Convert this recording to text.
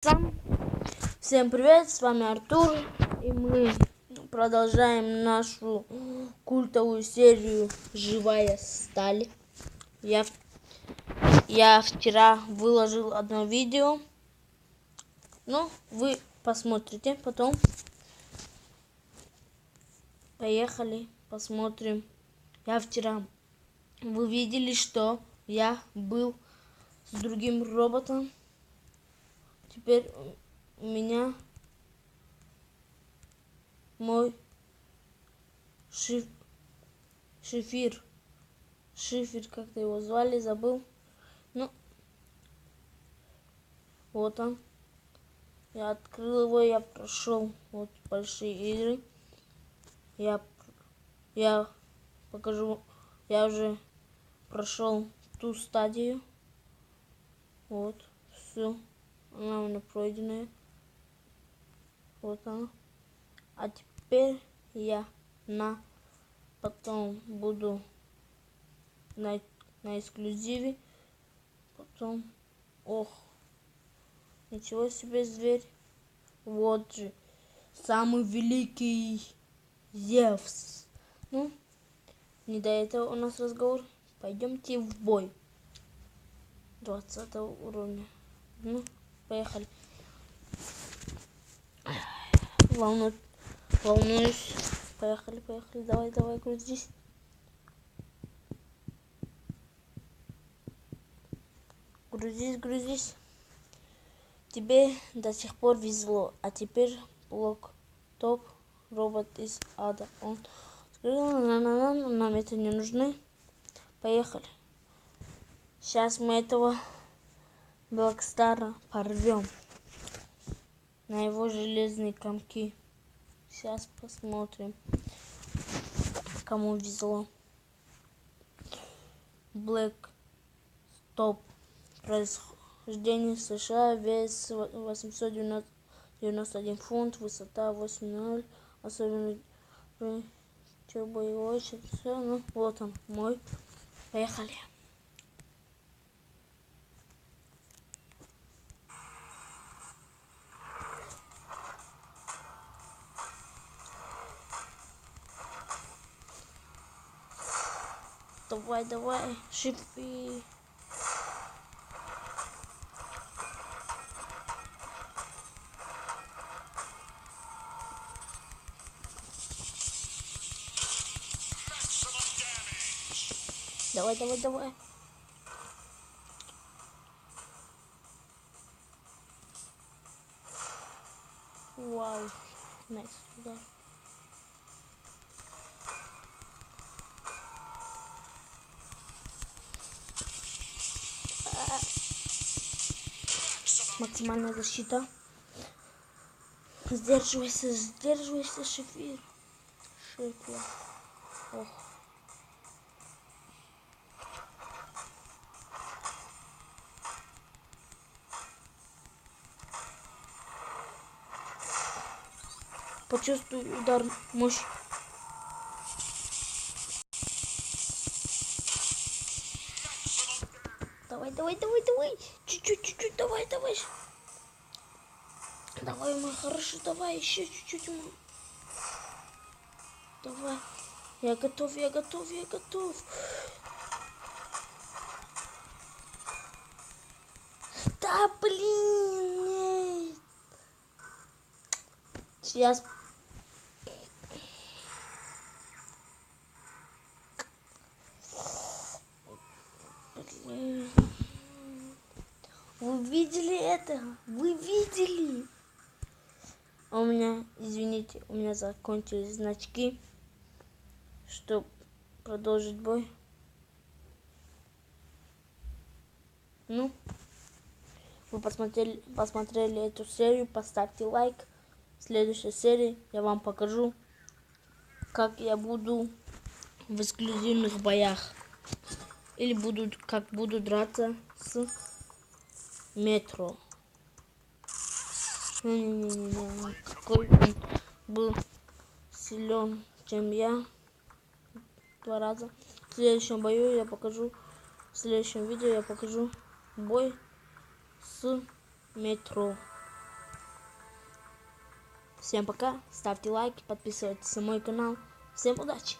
Всем привет, с вами Артур, и мы продолжаем нашу культовую серию «Живая сталь». Я вчера выложил одно видео, но вы посмотрите потом. Поехали, посмотрим. Вы видели, что я был с другим роботом. Теперь у меня мой шифр, как-то его звали, забыл. Ну, вот он. Я открыл его, я прошел вот большие игры. Я покажу, я уже прошел ту стадию. Вот, все, она у меня пройденная. Вот она. А теперь я потом буду на эксклюзиве. Потом, ничего себе зверь. Вот же, самый великий Зевс. Ну, не до этого у нас разговор. Пойдемте в бой. 20 уровня. Ну, поехали. Волнуюсь. Поехали. Давай, грузись. Грузись. Тебе до сих пор везло. А теперь блок топ, робот из ада. Он сказал, нам это не нужны. Поехали. Сейчас мы этого Блэкстара порвем на его железные комки. Сейчас посмотрим, кому везло. Блэк Топ. Происхождение США. Вес 891 фунт. Высота 8,0. Особенный боевой. Все. Ну, вот он мой. Поехали. Давай, шипи. Давай. Вау, найс, да. Максимальная защита. Сдерживайся, шифер. Ох. Почувствуй удар, мощь. Давай. Чуть-чуть, давай. Давай, мой хороший, давай, еще чуть-чуть. Давай. Я готов. Да, блин. Нет. Сейчас. Блин. Вы видели это? А у меня, извините, у меня закончились значки. Чтобы продолжить бой. Ну, вы посмотрели эту серию, поставьте лайк. В следующей серии я вам покажу, как я буду в эксклюзивных боях. Или как буду драться с Метро. Не. Какой он был силен, чем я. 2 раза. В следующем бою я покажу. В следующем видео я покажу бой с Метро. Всем пока, ставьте лайки, подписывайтесь на мой канал. Всем удачи!